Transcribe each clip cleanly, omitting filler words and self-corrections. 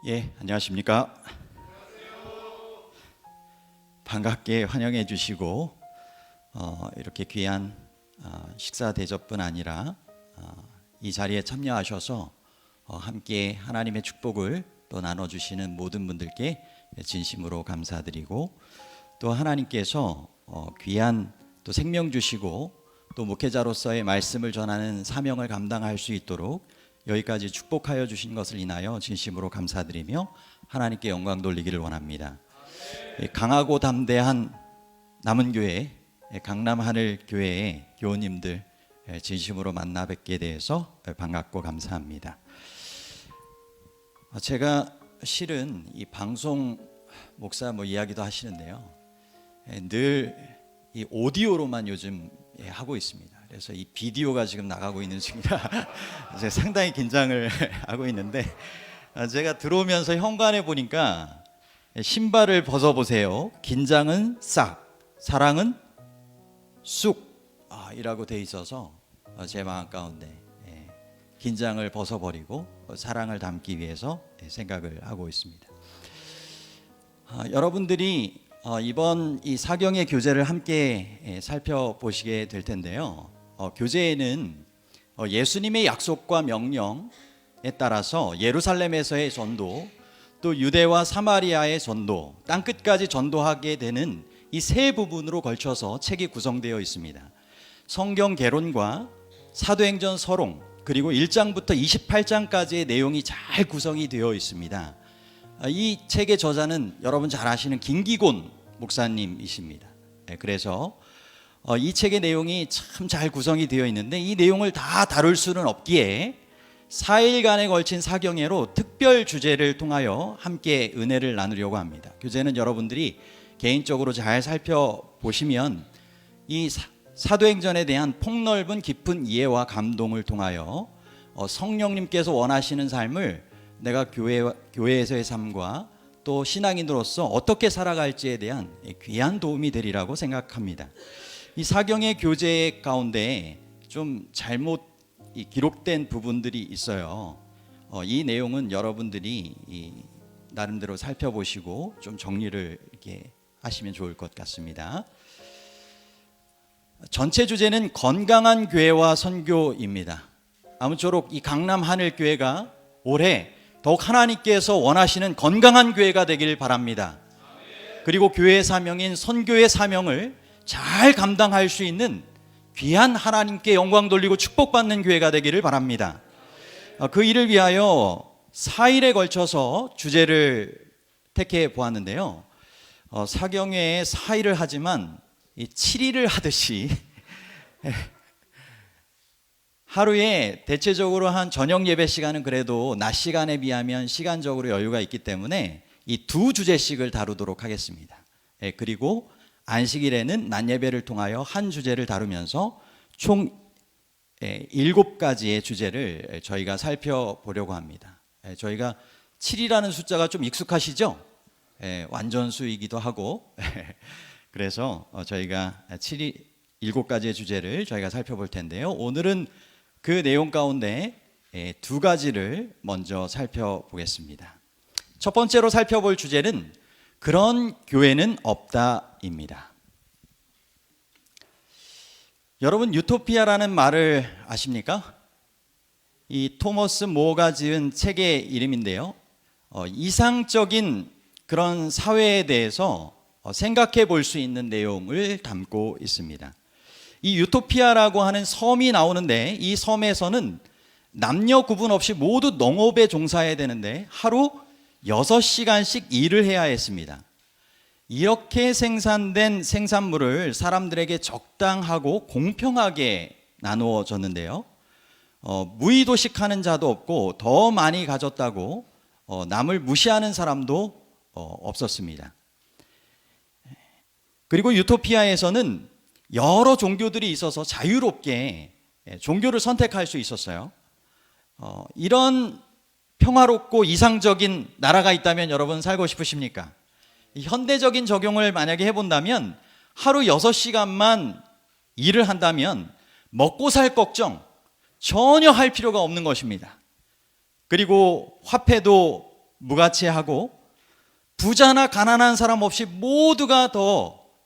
예, 안녕하십니까. 반갑게 환영해 주시고 이렇게 귀한 식사 대접뿐 아니라 이 자리에 참여하셔서 함께 하나님의 축복을 또 나눠주시는 모든 분들께 진심으로 감사드리고, 또 하나님께서 귀한 또 생명 주시고 또 목회자로서의 말씀을 전하는 사명을 감당할 수 있도록 여기까지 축복하여 주신 것을 인하여 진심으로 감사드리며 하나님께 영광 돌리기를 원합니다. 강하고 담대한 남은교회 강남하늘교회의 교우님들 진심으로 만나 뵙게 돼서 반갑고 감사합니다. 제가 실은 이 방송 목사 이야기도 하시는데요, 늘 이 오디오로만 요즘 하고 있습니다. 그래서 이 비디오가 지금 나가고 있는 중이라 제가 상당히 긴장을 하고 있는데, 제가 들어오면서 현관에 보니까 신발을 벗어보세요, 긴장은 싹, 사랑은 쑥 이라고 돼 있어서 제 마음 가운데 긴장을 벗어버리고 사랑을 담기 위해서 생각을 하고 있습니다. 여러분들이 이번 이 사경의 교제를 함께 살펴보시게 될 텐데요, 교제에는 예수님의 약속과 명령에 따라서 예루살렘에서의 전도, 또 유대와 사마리아의 전도, 땅끝까지 전도하게 되는 이 세 부분으로 걸쳐서 책이 구성되어 있습니다. 성경 개론과 사도행전 서론, 그리고 1장부터 28장까지의 내용이 잘 구성이 되어 있습니다. 이 책의 저자는 여러분 잘 아시는 김기곤 목사님이십니다. 그래서 이 책의 내용이 참 잘 구성이 되어 있는데, 이 내용을 다 다룰 수는 없기에 4일간에 걸친 사경회로 특별 주제를 통하여 함께 은혜를 나누려고 합니다. 교제는 여러분들이 개인적으로 잘 살펴보시면 이 사도행전에 대한 폭넓은 깊은 이해와 감동을 통하여 성령님께서 원하시는 삶을 내가 교회에서의 삶과 또 신앙인으로서 어떻게 살아갈지에 대한 귀한 도움이 되리라고 생각합니다. 이 사경의 교제 가운데 좀 잘못 기록된 부분들이 있어요. 이 내용은 여러분들이 나름대로 살펴보시고 좀 정리를 이렇게 하시면 좋을 것 같습니다. 전체 주제는 건강한 교회와 선교입니다. 아무쪼록 이 강남 하늘교회가 올해 더욱 하나님께서 원하시는 건강한 교회가 되길 바랍니다. 그리고 교회의 사명인 선교의 사명을 잘 감당할 수 있는 귀한 하나님께 영광 돌리고 축복받는 교회가 되기를 바랍니다. 그 일을 위하여 4일에 걸쳐서 주제를 택해 보았는데요, 사경회에 4일을 하지만 7일을 하듯이 하루에 대체적으로 한 저녁 예배 시간은 그래도 낮 시간에 비하면 시간적으로 여유가 있기 때문에 이 두 주제씩을 다루도록 하겠습니다. 그리고 안식일에는 낮 예배를 통하여 한 주제를 다루면서 총 7가지의 주제를 저희가 살펴보려고 합니다. 저희가 7이라는 숫자가 좀 익숙하시죠? 완전수이기도 하고 그래서 저희가 7가지의 주제를 저희가 살펴볼 텐데요, 오늘은 그 내용 가운데 2가지를 먼저 살펴보겠습니다. 첫 번째로 살펴볼 주제는 그런 교회는 없다입니다. 여러분, 유토피아라는 말을 아십니까? 이 토머스 모어가 지은 책의 이름인데요, 이상적인 그런 사회에 대해서 생각해 볼 수 있는 내용을 담고 있습니다. 이 유토피아라고 하는 섬이 나오는데, 이 섬에서는 남녀 구분 없이 모두 농업에 종사해야 되는데 하루 6시간씩 일을 해야 했습니다. 이렇게 생산된 생산물을 사람들에게 적당하고 공평하게 나누어졌는데요, 무의도식하는 자도 없고 더 많이 가졌다고 남을 무시하는 사람도 없었습니다. 그리고 유토피아에서는 여러 종교들이 있어서 자유롭게 종교를 선택할 수 있었어요. 이런 평화롭고 이상적인 나라가 있다면 여러분 살고 싶으십니까? 현대적인 적용을 만약에 해본다면 하루 6시간만 일을 한다면 먹고 살 걱정 전혀 할 필요가 없는 것입니다. 그리고 화폐도 무가치하고 부자나 가난한 사람 없이 모두가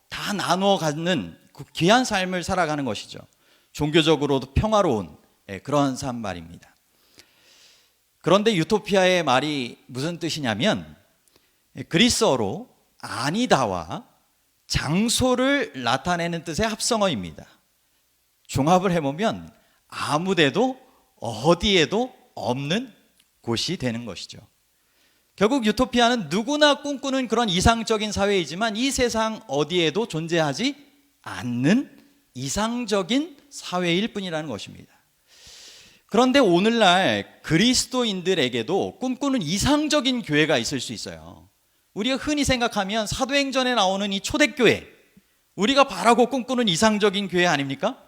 다 나누어 갖는 그 귀한 삶을 살아가는 것이죠. 종교적으로도 평화로운 그런 삶 말입니다. 그런데 유토피아의 말이 무슨 뜻이냐면 그리스어로 아니다와 장소를 나타내는 뜻의 합성어입니다. 종합을 해보면 아무데도 어디에도 없는 곳이 되는 것이죠. 결국 유토피아는 누구나 꿈꾸는 그런 이상적인 사회이지만 이 세상 어디에도 존재하지 않는 이상적인 사회일 뿐이라는 것입니다. 그런데 오늘날 그리스도인들에게도 꿈꾸는 이상적인 교회가 있을 수 있어요. 우리가 흔히 생각하면 사도행전에 나오는 이 초대교회, 우리가 바라고 꿈꾸는 이상적인 교회 아닙니까?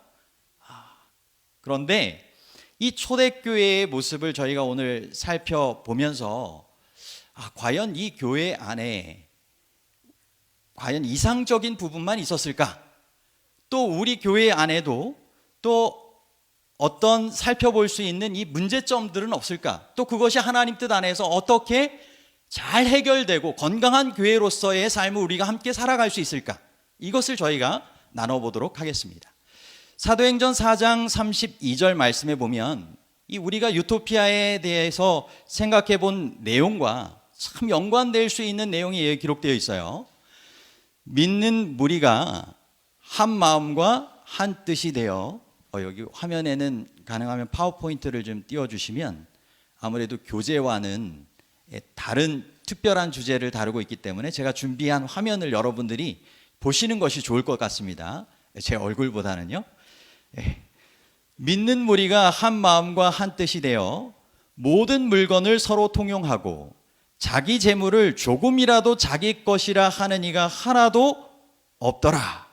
그런데 이 초대교회의 모습을 저희가 오늘 살펴보면서 과연 이 교회 안에 과연 이상적인 부분만 있었을까? 또 우리 교회 안에도 또 어떤 살펴볼 수 있는 이 문제점들은 없을까? 또 그것이 하나님 뜻 안에서 어떻게 잘 해결되고 건강한 교회로서의 삶을 우리가 함께 살아갈 수 있을까? 이것을 저희가 나눠보도록 하겠습니다. 사도행전 4장 32절 말씀에 보면 이 우리가 유토피아에 대해서 생각해 본 내용과 참 연관될 수 있는 내용이 기록되어 있어요. 믿는 무리가 한 마음과 한 뜻이 되어 여기 화면에는 가능하면 파워포인트를 좀 띄워주시면 아무래도 교제와는 다른 특별한 주제를 다루고 있기 때문에 제가 준비한 화면을 여러분들이 보시는 것이 좋을 것 같습니다. 제 얼굴보다는요. 믿는 무리가 한 마음과 한 뜻이 되어 모든 물건을 서로 통용하고 자기 재물을 조금이라도 자기 것이라 하는 이가 하나도 없더라.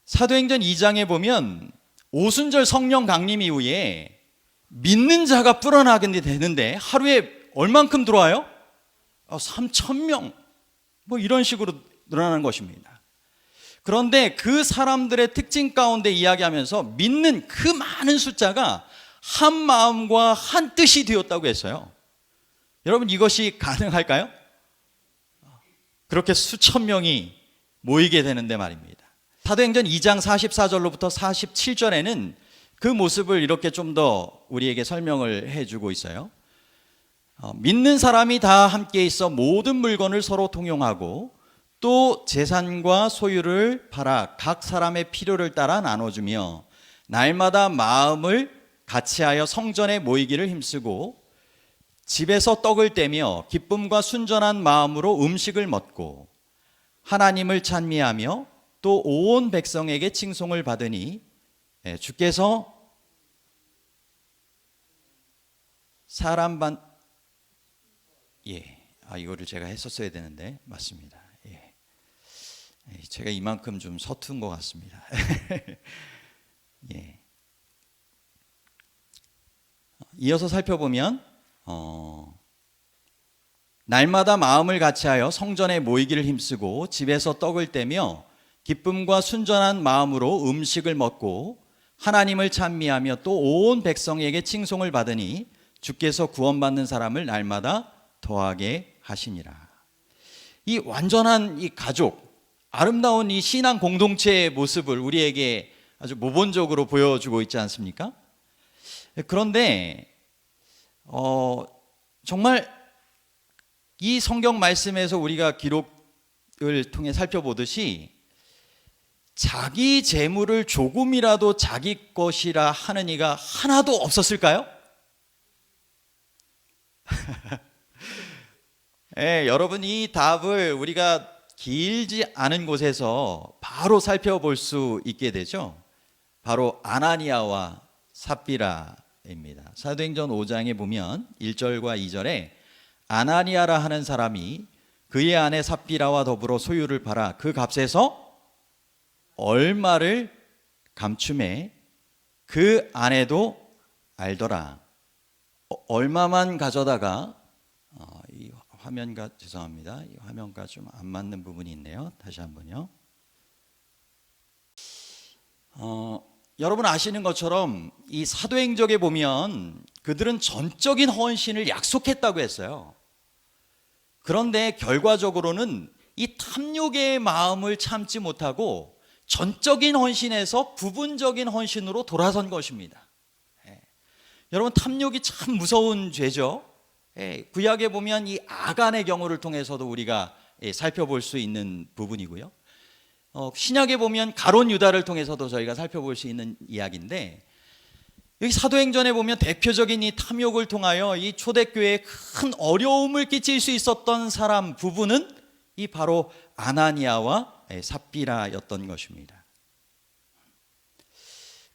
사도행전 2장에 보면 오순절 성령 강림 이후에 믿는 자가 불어나게 되는데 하루에 얼만큼 들어와요? 3,000명 뭐 이런 식으로 늘어나는 것입니다. 그런데 그 사람들의 특징 가운데 이야기하면서 믿는 그 많은 숫자가 한 마음과 한 뜻이 되었다고 했어요. 여러분 이것이 가능할까요? 그렇게 수천 명이 모이게 되는데 말입니다. 사도행전 2장 44절로부터 47절에는 그 모습을 이렇게 좀 더 우리에게 설명을 해주고 있어요. 믿는 사람이 다 함께 있어 모든 물건을 서로 통용하고 또 재산과 소유를 팔아 각 사람의 필요를 따라 나눠주며 날마다 마음을 같이하여 성전에 모이기를 힘쓰고 집에서 떡을 떼며 기쁨과 순전한 마음으로 음식을 먹고 하나님을 찬미하며 또 온 백성에게 칭송을 받으니 주께서 이거를 제가 했었어야 되는데 맞습니다. 제가 이만큼 좀 서툰 것 같습니다. 이어서 살펴보면 날마다 마음을 같이하여 성전에 모이기를 힘쓰고 집에서 떡을 떼며 기쁨과 순전한 마음으로 음식을 먹고 하나님을 찬미하며 또 온 백성에게 칭송을 받으니 주께서 구원받는 사람을 날마다 더하게 하시니라. 이 완전한 이 가족, 아름다운 이 신앙 공동체의 모습을 우리에게 아주 모범적으로 보여주고 있지 않습니까? 그런데 정말 이 성경 말씀에서 우리가 기록을 통해 살펴보듯이 자기 재물을 조금이라도 자기 것이라 하는 이가 하나도 없었을까요? 여러분 이 답을 우리가 길지 않은 곳에서 바로 살펴볼 수 있게 되죠. 바로 아나니아와 삽비라입니다. 사도행전 5장에 보면 1절과 2절에 아나니아라 하는 사람이 그의 아내 삽비라와 더불어 소유를 팔아 그 값에서 얼마를 감춤해 그 아내도 알더라. 얼마만 가져다가 이 화면과 죄송합니다. 이 화면과 좀 안 맞는 부분이 있네요. 다시 한번요. 여러분 아시는 것처럼 이 사도행적에 보면 그들은 전적인 헌신을 약속했다고 했어요. 그런데 결과적으로는 이 탐욕의 마음을 참지 못하고 전적인 헌신에서 부분적인 헌신으로 돌아선 것입니다. 여러분, 탐욕이 참 무서운 죄죠. 구약에 보면 이 아간의 경우를 통해서도 우리가 살펴볼 수 있는 부분이고요. 신약에 보면 가룟 유다를 통해서도 저희가 살펴볼 수 있는 이야기인데, 여기 사도행전에 보면 대표적인 이 탐욕을 통하여 이 초대교회에 큰 어려움을 끼칠 수 있었던 사람 부부는 이 바로 아나니아와 삽비라였던 것입니다.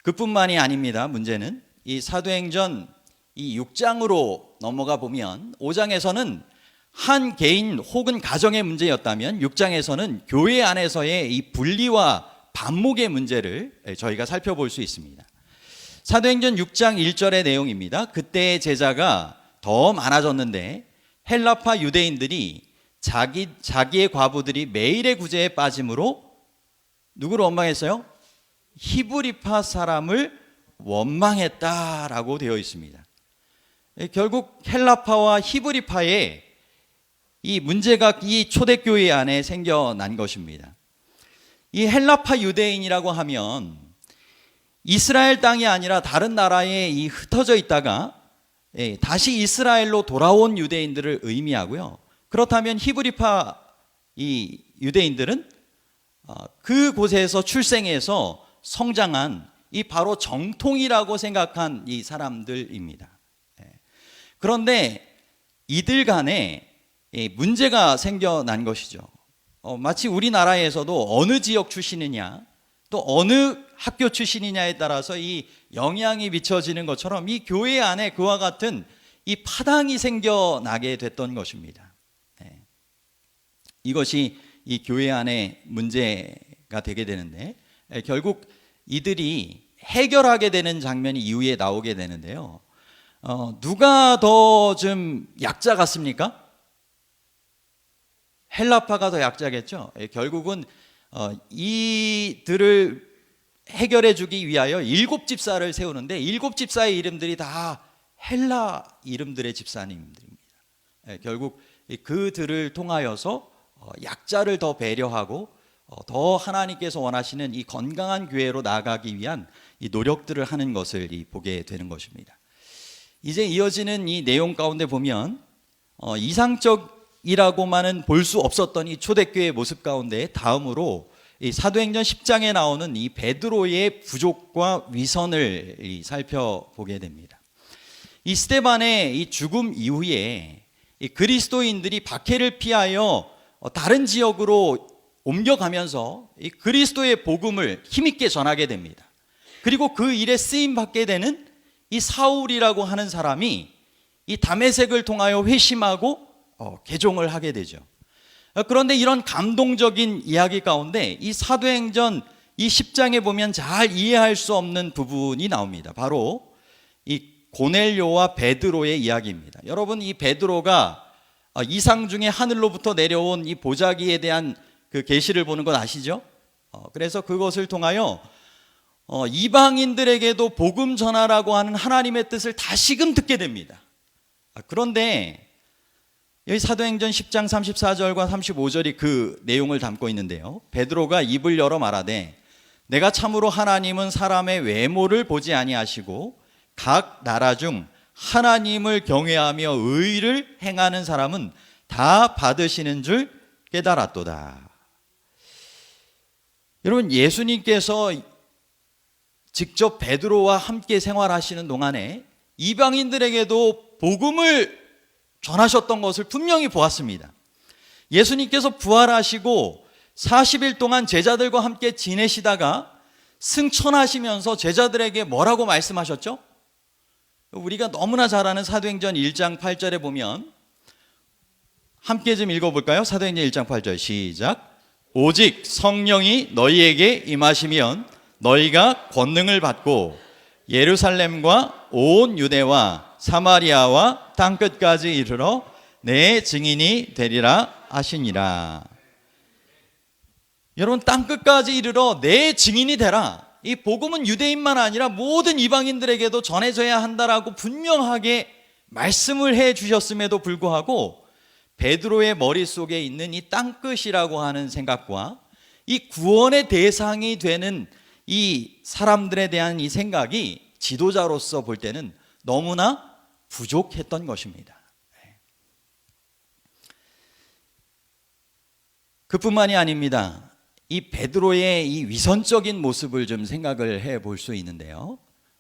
그뿐만이 아닙니다. 문제는 이 사도행전 이 6장으로 넘어가 보면 5장에서는 한 개인 혹은 가정의 문제였다면 6장에서는 교회 안에서의 이 분리와 반목의 문제를 저희가 살펴볼 수 있습니다. 사도행전 6장 1절의 내용입니다. 그때의 제자가 더 많아졌는데 헬라파 유대인들이 자기의 과부들이 매일의 구제에 빠짐으로 누구를 원망했어요? 히브리파 사람을 원망했다라고 되어 있습니다. 결국 헬라파와 히브리파의 이 문제가 이 초대교회 안에 생겨난 것입니다. 이 헬라파 유대인이라고 하면 이스라엘 땅이 아니라 다른 나라에 흩어져 있다가 다시 이스라엘로 돌아온 유대인들을 의미하고요. 그렇다면 히브리파 이 유대인들은 그곳에서 출생해서 성장한 이 바로 정통이라고 생각한 이 사람들입니다. 그런데 이들 간에 문제가 생겨난 것이죠. 마치 우리나라에서도 어느 지역 출신이냐, 또 어느 학교 출신이냐에 따라서 이 영향이 미쳐지는 것처럼 이 교회 안에 그와 같은 이 파당이 생겨나게 됐던 것입니다. 이것이 이 교회 안에 문제가 되게 되는데, 결국 이들이 해결하게 되는 장면이 이후에 나오게 되는데요. 누가 더 좀 약자 같습니까? 헬라파가 더 약자겠죠. 결국은 이들을 해결해 주기 위하여 7집사를 세우는데 7집사의 이름들이 다 헬라 이름들의 집사님들입니다. 결국 그들을 통하여서 약자를 더 배려하고 더 하나님께서 원하시는 이 건강한 교회로 나아가기 위한 이 노력들을 하는 것을 보게 되는 것입니다. 이제 이어지는 이 내용 가운데 보면 이상적이라고만은 볼 수 없었던 이 초대교회의 모습 가운데 다음으로 이 사도행전 10장에 나오는 이 베드로의 부족과 위선을 살펴보게 됩니다. 이 스데반의 이 죽음 이후에 이 그리스도인들이 박해를 피하여 다른 지역으로 옮겨가면서 이 그리스도의 복음을 힘있게 전하게 됩니다. 그리고 그 일에 쓰임 받게 되는 이 사울이라고 하는 사람이 이 다메섹을 통하여 회심하고 개종을 하게 되죠. 그런데 이런 감동적인 이야기 가운데 이 사도행전 이 10장에 보면 잘 이해할 수 없는 부분이 나옵니다. 바로 이 고넬료와 베드로의 이야기입니다. 여러분, 이 베드로가 이상 중에 하늘로부터 내려온 이 보자기에 대한 그 계시를 보는 것 아시죠? 그래서 그것을 통하여 이방인들에게도 복음 전하라고 하는 하나님의 뜻을 다시금 듣게 됩니다. 그런데 여기 사도행전 10장 34절과 35절이 그 내용을 담고 있는데요. 베드로가 입을 열어 말하되 내가 참으로 하나님은 사람의 외모를 보지 아니하시고 각 나라 중 하나님을 경외하며 의를 행하는 사람은 다 받으시는 줄 깨달았도다. 여러분, 예수님께서 직접 베드로와 함께 생활하시는 동안에 이방인들에게도 복음을 전하셨던 것을 분명히 보았습니다. 예수님께서 부활하시고 40일 동안 제자들과 함께 지내시다가 승천하시면서 제자들에게 뭐라고 말씀하셨죠? 우리가 너무나 잘 아는 사도행전 1장 8절에 보면 함께 좀 읽어볼까요? 사도행전 1장 8절 시작. 오직 성령이 너희에게 임하시면 너희가 권능을 받고 예루살렘과 온 유대와 사마리아와 땅끝까지 이르러 내 증인이 되리라 하시니라. 여러분, 땅끝까지 이르러 내 증인이 되라. 이 복음은 유대인만 아니라 모든 이방인들에게도 전해져야 한다라고 분명하게 말씀을 해 주셨음에도 불구하고 베드로의 머릿속에 있는 이 땅끝이라고 하는 생각과 이 구원의 대상이 되는 이 사람들에 대한 이 생각이 지도자로서 볼 때는 너무나 부족했던 것입니다. 그뿐만이 아닙니다. 이 베드로의 이 위선적인 모습을 좀 생각을 해 볼 수 있는데요.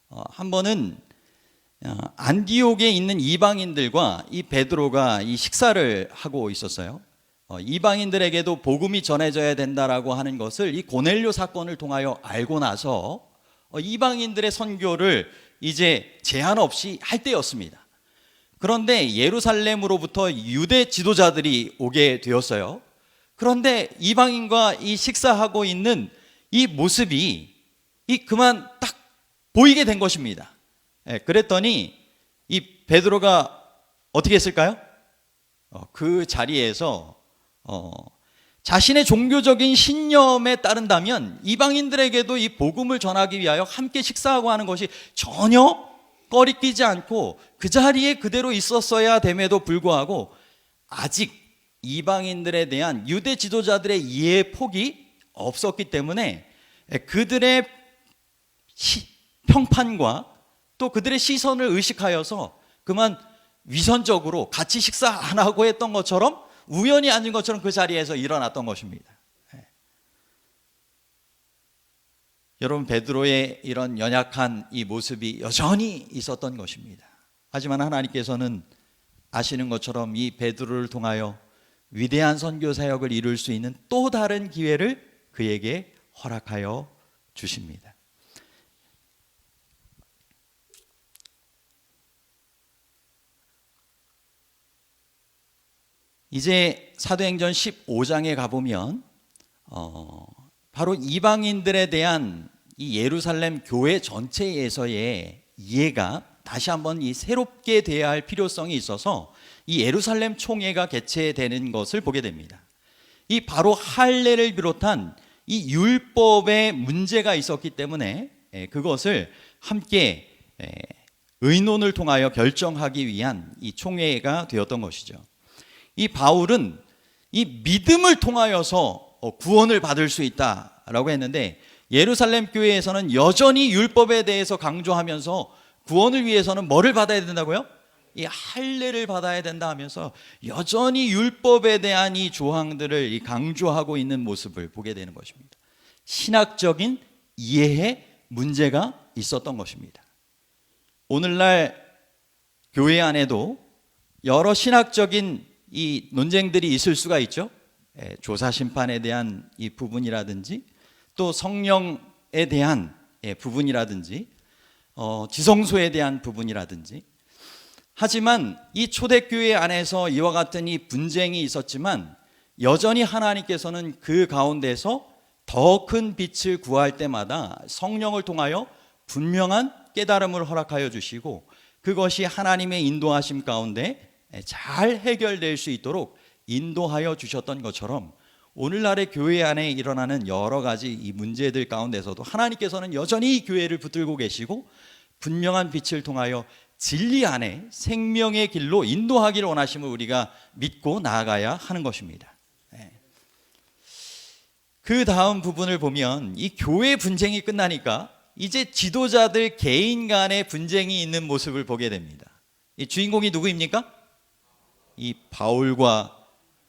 한 번은 안디옥에 있는 이방인들과 이 베드로가 이 식사를 하고 있었어요. 이방인들에게도 복음이 전해져야 된다라고 하는 것을 이 고넬료 사건을 통하여 알고 나서 이방인들의 선교를 이제 제한 없이 할 때였습니다. 그런데 예루살렘으로부터 유대 지도자들이 오게 되었어요. 그런데 이방인과 이 식사하고 있는 이 모습이 그만 딱 보이게 된 것입니다. 그랬더니 이 베드로가 어떻게 했을까요? 그 자리에서 자신의 종교적인 신념에 따른다면 이방인들에게도 이 복음을 전하기 위하여 함께 식사하고 하는 것이 전혀 꺼리끼지 않고 그 자리에 그대로 있었어야 됨에도 불구하고 아직 이방인들에 대한 유대 지도자들의 이해 폭이 없었기 때문에 그들의 평판과 또 그들의 시선을 의식하여서 그만 위선적으로 같이 식사 안 하고 했던 것처럼 우연히 앉은 것처럼 그 자리에서 일어났던 것입니다. 여러분, 베드로의 이런 연약한 이 모습이 여전히 있었던 것입니다. 하지만 하나님께서는 아시는 것처럼 이 베드로를 통하여 위대한 선교 사역을 이룰 수 있는 또 다른 기회를 그에게 허락하여 주십니다. 이제 사도행전 15장에 가보면 바로 이방인들에 대한 이 예루살렘 교회 전체에서의 이해가 다시 한번 이 새롭게 돼야 할 필요성이 있어서 이 예루살렘 총회가 개최되는 것을 보게 됩니다. 이 바로 할례를 비롯한 이 율법에 문제가 있었기 때문에 그것을 함께 의논을 통하여 결정하기 위한 이 총회가 되었던 것이죠. 이 바울은 이 믿음을 통하여서 구원을 받을 수 있다라고 했는데 예루살렘 교회에서는 여전히 율법에 대해서 강조하면서 구원을 위해서는 뭐를 받아야 된다고요? 이 할례를 받아야 된다 하면서 여전히 율법에 대한 이 조항들을 강조하고 있는 모습을 보게 되는 것입니다. 신학적인 이해에 문제가 있었던 것입니다. 오늘날 교회 안에도 여러 신학적인 이 논쟁들이 있을 수가 있죠. 조사 심판에 대한 이 부분이라든지 또 성령에 대한 부분이라든지 지성소에 대한 부분이라든지. 하지만 이 초대교회 안에서 이와 같은 이 분쟁이 있었지만 여전히 하나님께서는 그 가운데서 더 큰 빛을 구할 때마다 성령을 통하여 분명한 깨달음을 허락하여 주시고 그것이 하나님의 인도하심 가운데 잘 해결될 수 있도록 인도하여 주셨던 것처럼 오늘날의 교회 안에 일어나는 여러 가지 이 문제들 가운데서도 하나님께서는 여전히 이 교회를 붙들고 계시고 분명한 빛을 통하여 진리 안에 생명의 길로 인도하기를 원하심을 우리가 믿고 나아가야 하는 것입니다. 그 다음 부분을 보면 이 교회 분쟁이 끝나니까 이제 지도자들 개인 간의 분쟁이 있는 모습을 보게 됩니다. 이 주인공이 누구입니까? 이 바울과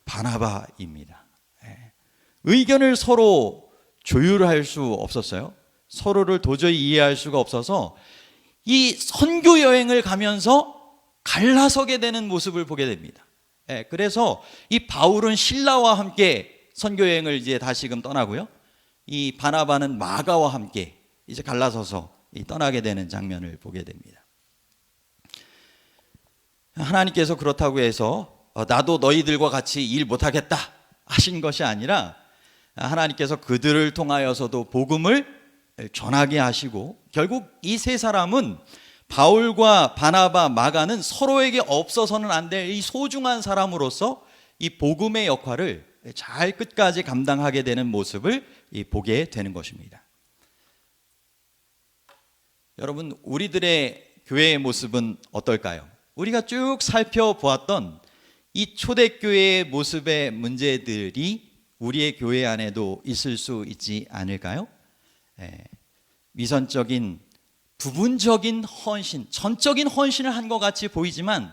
바나바입니다. 의견을 서로 조율할 수 없었어요. 서로를 도저히 이해할 수가 없어서 이 선교 여행을 가면서 갈라서게 되는 모습을 보게 됩니다. 그래서 이 바울은 실라와 함께 선교 여행을 이제 다시금 떠나고요. 이 바나바는 마가와 함께 이제 갈라서서 떠나게 되는 장면을 보게 됩니다. 하나님께서 그렇다고 해서 나도 너희들과 같이 일 못하겠다 하신 것이 아니라 하나님께서 그들을 통하여서도 복음을 전하게 하시고 결국 이 세 사람은 바울과 바나바, 마가는 서로에게 없어서는 안 될 이 소중한 사람으로서 이 복음의 역할을 잘 끝까지 감당하게 되는 모습을 보게 되는 것입니다. 여러분, 우리들의 교회의 모습은 어떨까요? 우리가 쭉 살펴보았던 이 초대교회의 모습의 문제들이 우리의 교회 안에도 있을 수 있지 않을까요? 위선적인 부분적인 헌신, 전적인 헌신을 한 것 같이 보이지만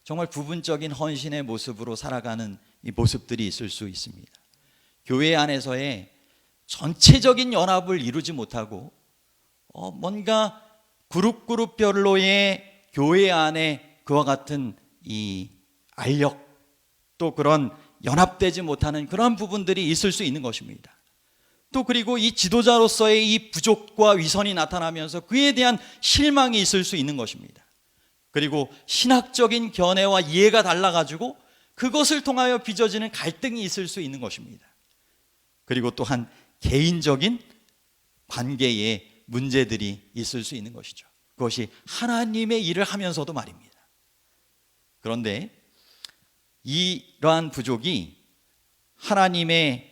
정말 부분적인 헌신의 모습으로 살아가는 이 모습들이 있을 수 있습니다. 교회 안에서의 전체적인 연합을 이루지 못하고 뭔가 그룹별로의 교회 안에 그와 같은 이 알력 또 그런 연합되지 못하는 그런 부분들이 있을 수 있는 것입니다. 또 그리고 이 지도자로서의 이 부족과 위선이 나타나면서 그에 대한 실망이 있을 수 있는 것입니다. 그리고 신학적인 견해와 이해가 달라가지고 그것을 통하여 빚어지는 갈등이 있을 수 있는 것입니다. 그리고 또한 개인적인 관계에 문제들이 있을 수 있는 것이죠. 그것이 하나님의 일을 하면서도 말입니다. 그런데 이러한 부족이 하나님의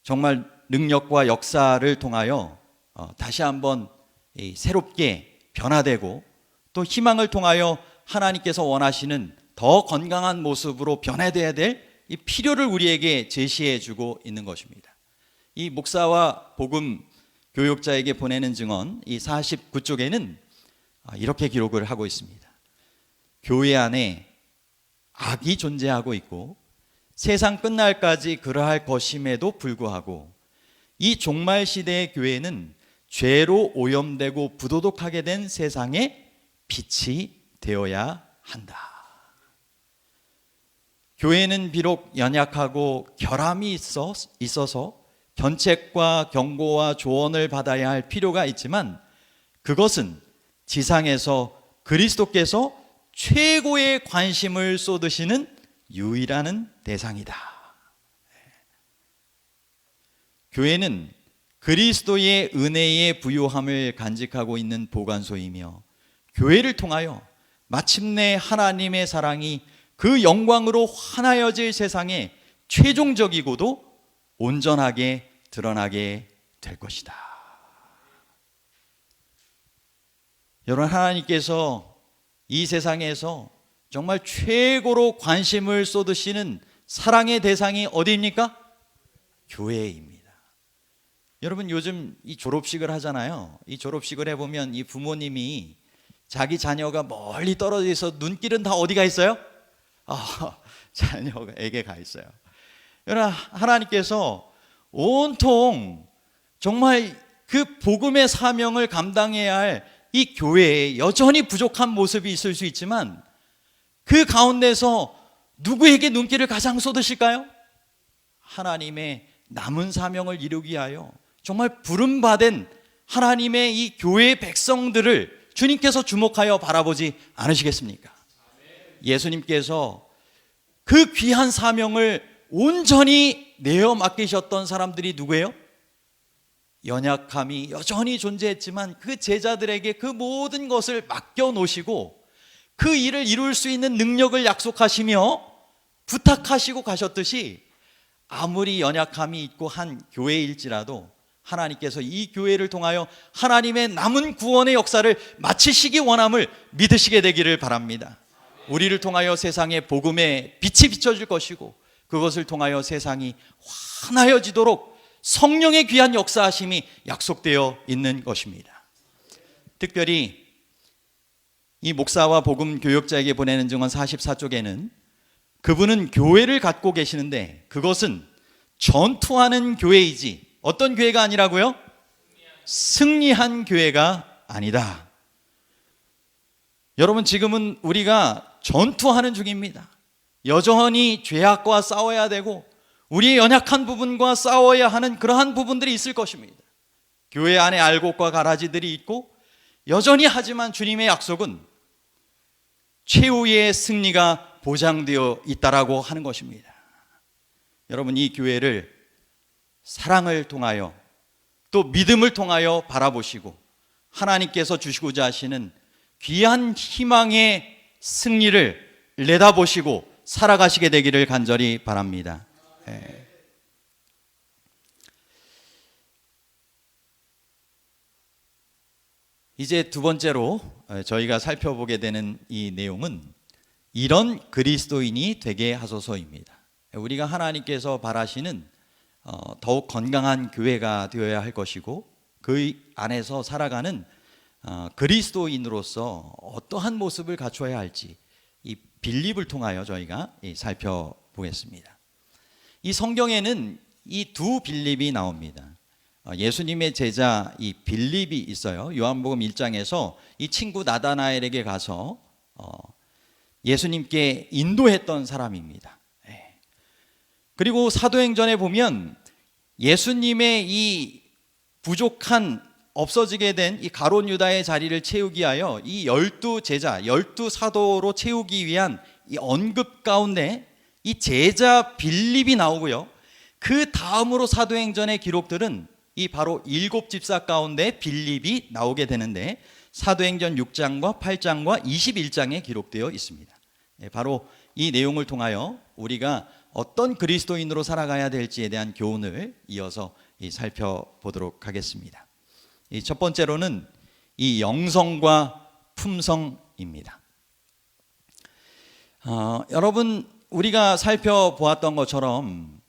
정말 능력과 역사를 통하여 다시 한번 새롭게 변화되고 또 희망을 통하여 하나님께서 원하시는 더 건강한 모습으로 변화되어야 될 이 필요를 우리에게 제시해 주고 있는 것입니다. 이 목사와 복음 교육자에게 보내는 증언 이 49쪽에는 이렇게 기록을 하고 있습니다. 교회 안에 악이 존재하고 있고 세상 끝날까지 그러할 것임에도 불구하고 이 종말 시대의 교회는 죄로 오염되고 부도덕하게 된 세상의 빛이 되어야 한다. 교회는 비록 연약하고 결함이 있어서 견책과 경고와 조언을 받아야 할 필요가 있지만 그것은 지상에서 그리스도께서 최고의 관심을 쏟으시는 유일한 대상이다. 교회는 그리스도의 은혜의 부요함을 간직하고 있는 보관소이며 교회를 통하여 마침내 하나님의 사랑이 그 영광으로 환하여질 세상에 최종적이고도 온전하게 드러나게 될 것이다. 여러분, 하나님께서 이 세상에서 정말 최고로 관심을 쏟으시는 사랑의 대상이 어디입니까? 교회입니다. 여러분, 요즘 이 졸업식을 하잖아요. 이 졸업식을 해보면 이 부모님이 자기 자녀가 멀리 떨어져 있어 눈길은 다 어디가 있어요? 자녀에게 가 있어요. 여러분, 하나님께서 온통 정말 그 복음의 사명을 감당해야 할 이 교회에 여전히 부족한 모습이 있을 수 있지만 그 가운데서 누구에게 눈길을 가장 쏟으실까요? 하나님의 남은 사명을 이루기 위하여 정말 부름받은 하나님의 이 교회의 백성들을 주님께서 주목하여 바라보지 않으시겠습니까? 예수님께서 그 귀한 사명을 온전히 내어 맡기셨던 사람들이 누구예요? 연약함이 여전히 존재했지만 그 제자들에게 그 모든 것을 맡겨 놓으시고 그 일을 이룰 수 있는 능력을 약속하시며 부탁하시고 가셨듯이 아무리 연약함이 있고 한 교회일지라도 하나님께서 이 교회를 통하여 하나님의 남은 구원의 역사를 마치시기 원함을 믿으시게 되기를 바랍니다. 우리를 통하여 세상에 복음의 빛이 비춰질 것이고 그것을 통하여 세상이 환하여지도록 성령의 귀한 역사하심이 약속되어 있는 것입니다. 특별히 이 목사와 복음 교역자에게 보내는 증언 44쪽에는 그분은 교회를 갖고 계시는데 그것은 전투하는 교회이지 어떤 교회가 아니라고요? 승리한 교회가 아니다. 여러분, 지금은 우리가 전투하는 중입니다. 여전히 죄악과 싸워야 되고 우리의 연약한 부분과 싸워야 하는 그러한 부분들이 있을 것입니다. 교회 안에 알곡과 가라지들이 있고 여전히 하지만 주님의 약속은 최후의 승리가 보장되어 있다라고 하는 것입니다. 여러분, 이 교회를 사랑을 통하여 또 믿음을 통하여 바라보시고 하나님께서 주시고자 하시는 귀한 희망의 승리를 내다보시고 살아가시게 되기를 간절히 바랍니다. 이제 두 번째로 저희가 살펴보게 되는 이 내용은 이런 그리스도인이 되게 하소서입니다. 우리가 하나님께서 바라시는 더욱 건강한 교회가 되어야 할 것이고 그 안에서 살아가는 그리스도인으로서 어떠한 모습을 갖춰야 할지 이 빌립을 통하여 저희가 살펴보겠습니다. 이 성경에는 이 두 빌립이 나옵니다. 예수님의 제자 이 빌립이 있어요. 요한복음 1장에서 이 친구 나다나엘에게 가서 예수님께 인도했던 사람입니다. 그리고 사도행전에 보면 예수님의 이 부족한 없어지게 된 이 가룟 유다의 자리를 채우기 위하여 이 12제자, 12사도로 채우기 위한 이 언급 가운데 이 제자 빌립이 나오고요. 그 다음으로 사도행전의 기록들은 이 바로 7집사 가운데 빌립이 나오게 되는데 사도행전 6장과 8장과 21장에 기록되어 있습니다. 바로 이 내용을 통하여 우리가 어떤 그리스도인으로 살아가야 될지에 대한 교훈을 이어서 살펴보도록 하겠습니다. 첫 번째로는 이 영성과 품성입니다. 여러분, 우리가 살펴보았던 것처럼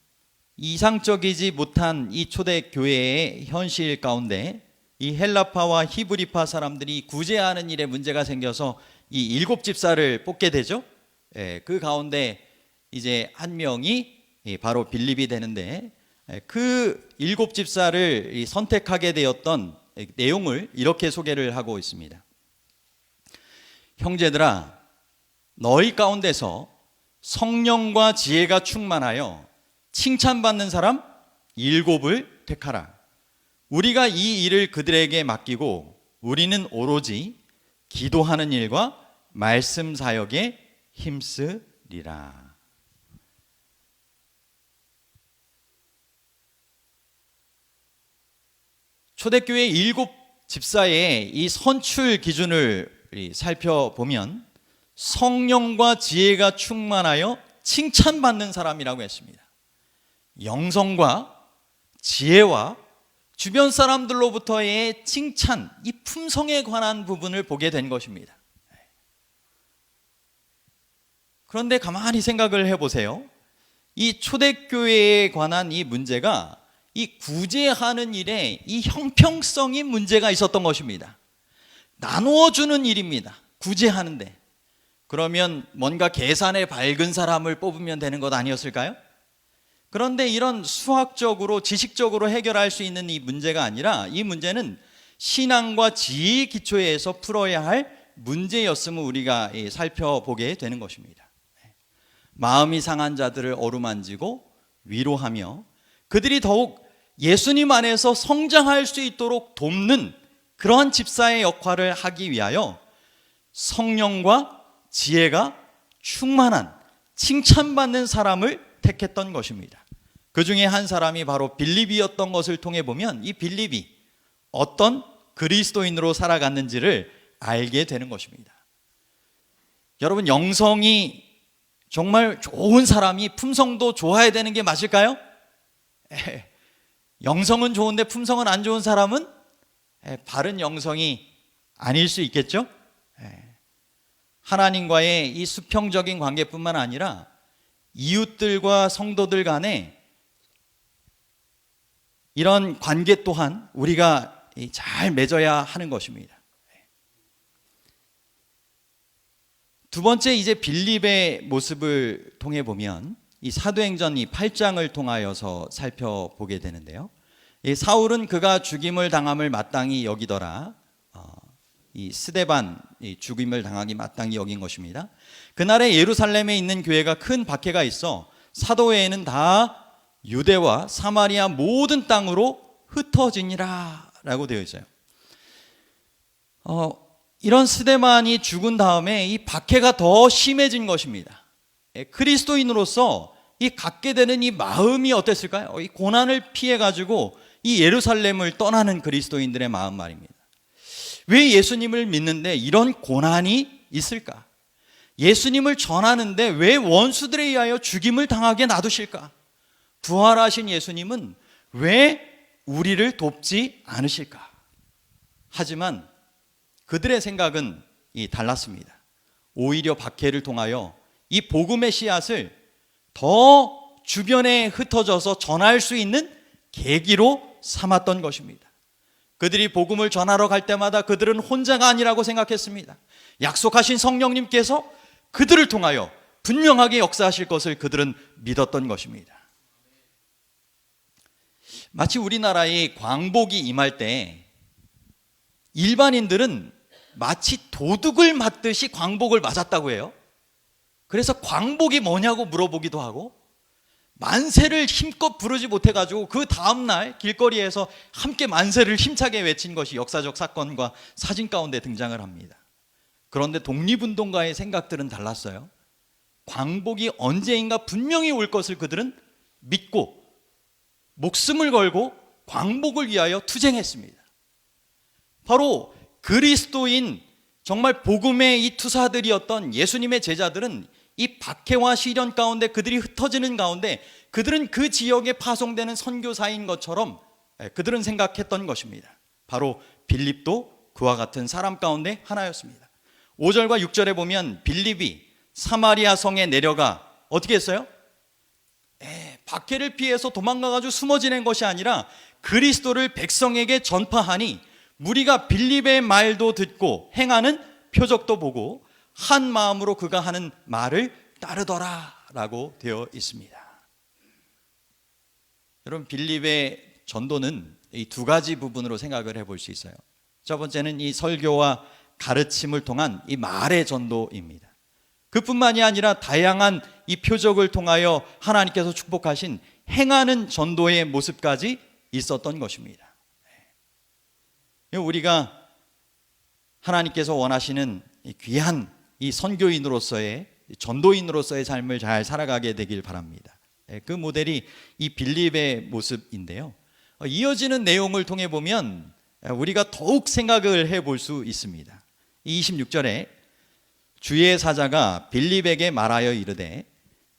이상적이지 못한 이 초대교회의 현실 가운데 이 헬라파와 히브리파 사람들이 구제하는 일에 문제가 생겨서 이 7집사를 뽑게 되죠. 그 가운데 이제 한 명이 바로 빌립이 되는데 그 7집사를 선택하게 되었던 내용을 이렇게 소개를 하고 있습니다. 형제들아, 너희 가운데서 성령과 지혜가 충만하여 칭찬받는 사람 7을 택하라. 우리가 이 일을 그들에게 맡기고 우리는 오로지 기도하는 일과 말씀 사역에 힘쓰리라. 초대교회 7집사의 이 선출 기준을 살펴보면 성령과 지혜가 충만하여 칭찬받는 사람이라고 했습니다. 영성과 지혜와 주변 사람들로부터의 칭찬, 이 품성에 관한 부분을 보게 된 것입니다. 그런데 가만히 생각을 해보세요. 이 초대교회에 관한 이 문제가 이 구제하는 일에 이 형평성이 문제가 있었던 것입니다. 나누어주는 일입니다. 구제하는데. 그러면 뭔가 계산에 밝은 사람을 뽑으면 되는 것 아니었을까요? 그런데 이런 수학적으로 지식적으로 해결할 수 있는 이 문제가 아니라 이 문제는 신앙과 지혜의 기초에서 풀어야 할 문제였음을 우리가 살펴보게 되는 것입니다. 마음이 상한 자들을 어루만지고 위로하며 그들이 더욱 예수님 안에서 성장할 수 있도록 돕는 그러한 집사의 역할을 하기 위하여 성령과 지혜가 충만한 칭찬받는 사람을 택했던 것입니다. 그 중에 한 사람이 바로 빌립이었던 것을 통해 보면 이 빌립이 어떤 그리스도인으로 살아갔는지를 알게 되는 것입니다. 여러분, 영성이 정말 좋은 사람이 품성도 좋아야 되는 게 맞을까요? 영성은 좋은데 품성은 안 좋은 사람은 바른 영성이 아닐 수 있겠죠? 하나님과의 이 수평적인 관계뿐만 아니라 이웃들과 성도들 간에 이런 관계 또한 우리가 잘 맺어야 하는 것입니다. 두 번째, 이제 빌립의 모습을 통해 보면 이 사도행전 이 8장을 통하여서 살펴보게 되는데요. 이 사울은 그가 죽임을 당함을 마땅히 여기더라. 이 스데반 죽임을 당하기 마땅히 여긴 것입니다. 그날에 예루살렘에 있는 교회가 큰 박해가 있어 사도회에는 다 유대와 사마리아 모든 땅으로 흩어지니라 라고 되어 있어요. 이런 스데반이 죽은 다음에 이 박해가 더 심해진 것입니다. 그리스도인으로서 이 갖게 되는 이 마음이 어땠을까요? 이 고난을 피해 가지고 이 예루살렘을 떠나는 그리스도인들의 마음 말입니다. 왜 예수님을 믿는데 이런 고난이 있을까? 예수님을 전하는데 왜 원수들에 의하여 죽임을 당하게 놔두실까? 부활하신 예수님은 왜 우리를 돕지 않으실까? 하지만 그들의 생각은 달랐습니다. 오히려 박해를 통하여 이 복음의 씨앗을 더 주변에 흩어져서 전할 수 있는 계기로 삼았던 것입니다. 그들이 복음을 전하러 갈 때마다 그들은 혼자가 아니라고 생각했습니다. 약속하신 성령님께서 그들을 통하여 분명하게 역사하실 것을 그들은 믿었던 것입니다. 마치 우리나라에 광복이 임할 때 일반인들은 마치 도둑을 맞듯이 광복을 맞았다고 해요. 그래서 광복이 뭐냐고 물어보기도 하고, 만세를 힘껏 부르지 못해가지고 그 다음날 길거리에서 함께 만세를 힘차게 외친 것이 역사적 사건과 사진 가운데 등장을 합니다. 그런데 독립운동가의 생각들은 달랐어요. 광복이 언제인가 분명히 올 것을 그들은 믿고 목숨을 걸고 광복을 위하여 투쟁했습니다. 바로 그리스도인 정말 복음의 이 투사들이었던 예수님의 제자들은 이 박해와 시련 가운데 그들이 흩어지는 가운데 그들은 그 지역에 파송되는 선교사인 것처럼 그들은 생각했던 것입니다. 바로 빌립도 그와 같은 사람 가운데 하나였습니다. 5절과 6절에 보면 빌립이 사마리아 성에 내려가 어떻게 했어요? 박해를 피해서 도망가가지고 숨어 지낸 것이 아니라 그리스도를 백성에게 전파하니 무리가 빌립의 말도 듣고 행하는 표적도 보고 한 마음으로 그가 하는 말을 따르더라 라고 되어 있습니다. 여러분, 빌립의 전도는 이 두 가지 부분으로 생각을 해볼 수 있어요. 첫 번째는 이 설교와 가르침을 통한 이 말의 전도입니다. 그뿐만이 아니라 다양한 이 표적을 통하여 하나님께서 축복하신 행하는 전도의 모습까지 있었던 것입니다. 우리가 하나님께서 원하시는 귀한 이 선교인으로서의 전도인으로서의 삶을 잘 살아가게 되길 바랍니다. 그 모델이 이 빌립의 모습인데요. 이어지는 내용을 통해 보면 우리가 더욱 생각을 해볼 수 있습니다. 26절에 주의 사자가 빌립에게 말하여 이르되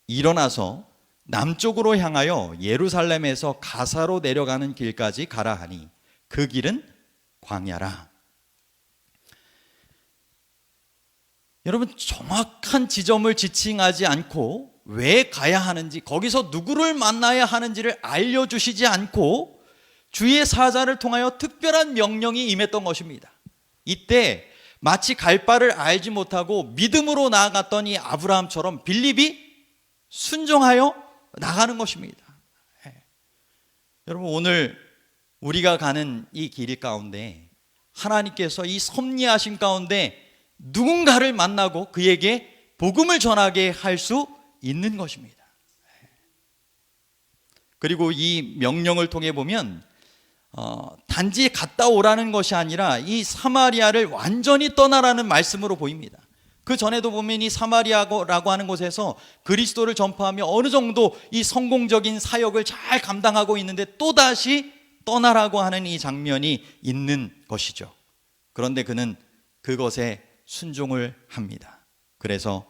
일어나서 남쪽으로 향하여 예루살렘에서 가사로 내려가는 길까지 가라 하니 그 길은 광야라. 여러분, 정확한 지점을 지칭하지 않고 왜 가야 하는지, 거기서 누구를 만나야 하는지를 알려주시지 않고 주의 사자를 통하여 특별한 명령이 임했던 것입니다. 이때 마치 갈 바를 알지 못하고 믿음으로 나아갔던 이 아브라함처럼 빌립이 순종하여 나가는 것입니다. 여러분, 오늘 우리가 가는 이 길 가운데 하나님께서 이 섭리하심 가운데 누군가를 만나고 그에게 복음을 전하게 할 수 있는 것입니다. 그리고 이 명령을 통해 보면 단지 갔다 오라는 것이 아니라 이 사마리아를 완전히 떠나라는 말씀으로 보입니다. 그 전에도 보면 이 사마리아라고 하는 곳에서 그리스도를 전파하며 어느 정도 이 성공적인 사역을 잘 감당하고 있는데 또다시 떠나라고 하는 이 장면이 있는 것이죠. 그런데 그는 그것에 순종을 합니다. 그래서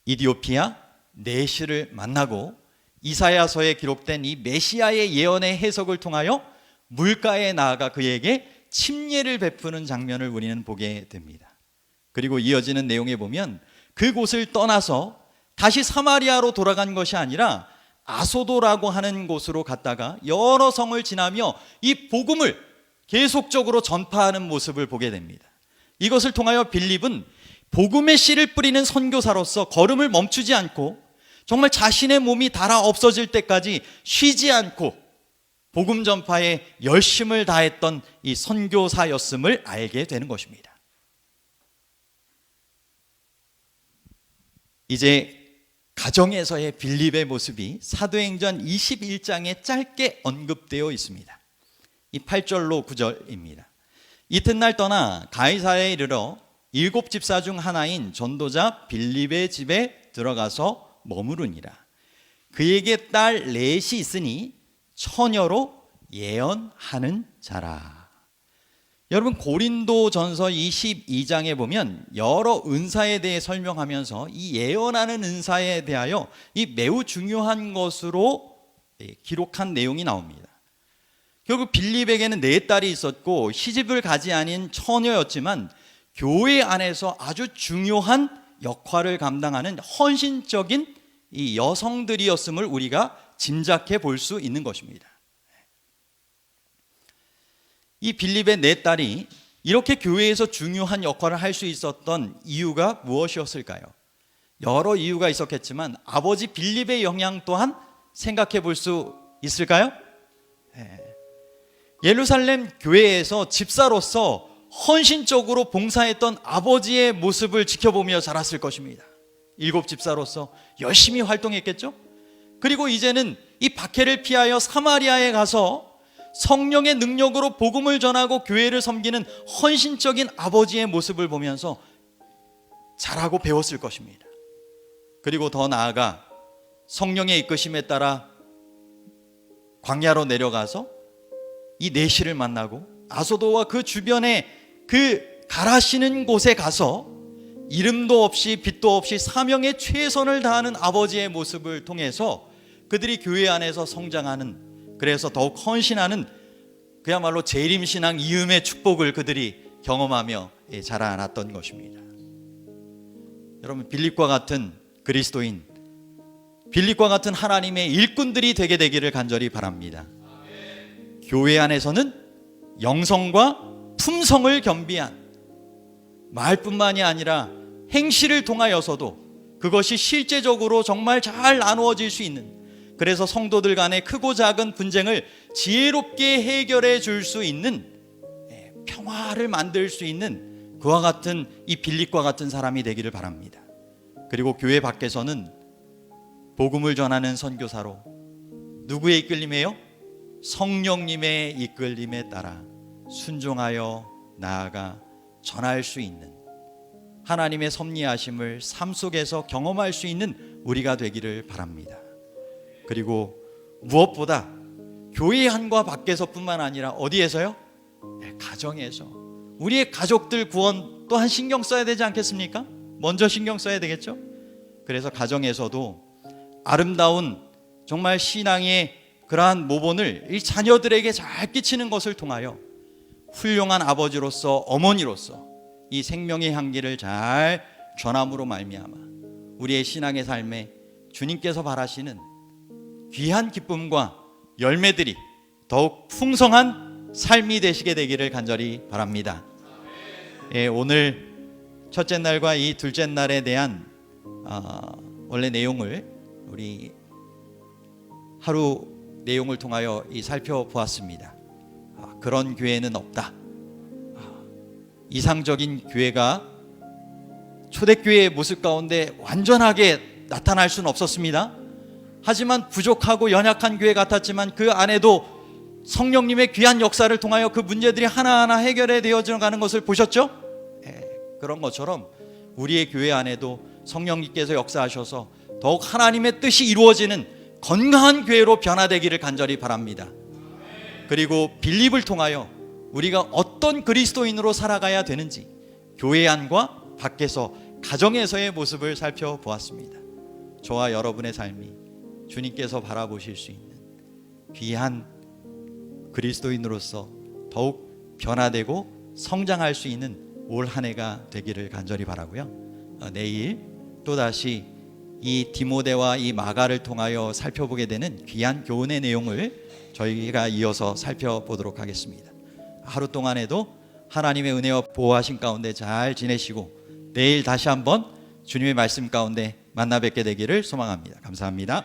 이디오피아 내시를 만나고 이사야서에 기록된 이 메시아의 예언의 해석을 통하여 물가에 나아가 그에게 침례를 베푸는 장면을 우리는 보게 됩니다. 그리고 이어지는 내용에 보면 그곳을 떠나서 다시 사마리아로 돌아간 것이 아니라 아소도라고 하는 곳으로 갔다가 여러 성을 지나며 이 복음을 계속적으로 전파하는 모습을 보게 됩니다. 이것을 통하여 빌립은 복음의 씨를 뿌리는 선교사로서 걸음을 멈추지 않고 정말 자신의 몸이 닳아 없어질 때까지 쉬지 않고 복음 전파에 열심을 다했던 이 선교사였음을 알게 되는 것입니다. 이제 가정에서의 빌립의 모습이 사도행전 21장에 짧게 언급되어 있습니다. 이 8절로 9절입니다. 이튿날 떠나 가이사야에 이르러 7 집사 중 하나인 전도자 빌립의 집에 들어가서 머무르니라. 그에게 딸 넷이 있으니 처녀로 예언하는 자라. 여러분, 고린도전서 22장에 보면 여러 은사에 대해 설명하면서 이 예언하는 은사에 대하여 이 매우 중요한 것으로 기록한 내용이 나옵니다. 결국 빌립에게는 네 딸이 있었고 시집을 가지 않은 처녀였지만 교회 안에서 아주 중요한 역할을 감당하는 헌신적인 이 여성들이었음을 우리가 짐작해 볼 수 있는 것입니다. 이 빌립의 네 딸이 이렇게 교회에서 중요한 역할을 할 수 있었던 이유가 무엇이었을까요? 여러 이유가 있었겠지만 아버지 빌립의 영향 또한 생각해 볼 수 있을까요? 예루살렘 교회에서 집사로서 헌신적으로 봉사했던 아버지의 모습을 지켜보며 자랐을 것입니다. 7 집사로서 열심히 활동했겠죠? 그리고 이제는 이 박해를 피하여 사마리아에 가서 성령의 능력으로 복음을 전하고 교회를 섬기는 헌신적인 아버지의 모습을 보면서 자라고 배웠을 것입니다. 그리고 더 나아가 성령의 이끄심에 따라 광야로 내려가서 이 내시를 만나고 아소도와 그 주변에 그 가라시는 곳에 가서 이름도 없이 빛도 없이 사명에 최선을 다하는 아버지의 모습을 통해서 그들이 교회 안에서 성장하는, 그래서 더욱 헌신하는 그야말로 재림신앙 이음의 축복을 그들이 경험하며 자라났던 것입니다. 여러분, 빌립과 같은 그리스도인, 빌립과 같은 하나님의 일꾼들이 되게 되기를 간절히 바랍니다. 교회 안에서는 영성과 품성을 겸비한, 말뿐만이 아니라 행실을 통하여서도 그것이 실제적으로 정말 잘 나누어질 수 있는, 그래서 성도들 간의 크고 작은 분쟁을 지혜롭게 해결해 줄 수 있는, 평화를 만들 수 있는 그와 같은 이 빌립과 같은 사람이 되기를 바랍니다. 그리고 교회 밖에서는 복음을 전하는 선교사로 누구의 이끌림이에요? 성령님의 이끌림에 따라 순종하여 나아가 전할 수 있는, 하나님의 섭리하심을 삶 속에서 경험할 수 있는 우리가 되기를 바랍니다. 그리고 무엇보다 교회 안과 밖에서뿐만 아니라 어디에서요? 가정에서 우리의 가족들 구원 또한 신경 써야 되지 않겠습니까? 먼저 신경 써야 되겠죠? 그래서 가정에서도 아름다운 정말 신앙의 그러한 모본을 이 자녀들에게 잘 끼치는 것을 통하여 훌륭한 아버지로서, 어머니로서 이 생명의 향기를 잘 전함으로 말미암아 우리의 신앙의 삶에 주님께서 바라시는 귀한 기쁨과 열매들이 더욱 풍성한 삶이 되시게 되기를 간절히 바랍니다. 오늘 첫째 날과 이 둘째 날에 대한 원래 내용을 우리 하루 내용을 통하여 살펴보았습니다. 그런 교회는 없다. 이상적인 교회가 초대교회의 모습 가운데 완전하게 나타날 수는 없었습니다. 하지만 부족하고 연약한 교회 같았지만 그 안에도 성령님의 귀한 역사를 통하여 그 문제들이 하나하나 해결해 되어져 가는 것을 보셨죠? 그런 것처럼 우리의 교회 안에도 성령님께서 역사하셔서 더욱 하나님의 뜻이 이루어지는 건강한 교회로 변화되기를 간절히 바랍니다. 그리고 빌립을 통하여 우리가 어떤 그리스도인으로 살아가야 되는지 교회 안과 밖에서 가정에서의 모습을 살펴보았습니다. 저와 여러분의 삶이 주님께서 바라보실 수 있는 귀한 그리스도인으로서 더욱 변화되고 성장할 수 있는 올 한 해가 되기를 간절히 바라고요. 내일 또다시 이 디모데와 이 마가를 통하여 살펴보게 되는 귀한 교훈의 내용을 저희가 이어서 살펴보도록 하겠습니다. 하루 동안에도 하나님의 은혜와 보호하신 가운데 잘 지내시고 내일 다시 한번 주님의 말씀 가운데 만나 뵙게 되기를 소망합니다. 감사합니다.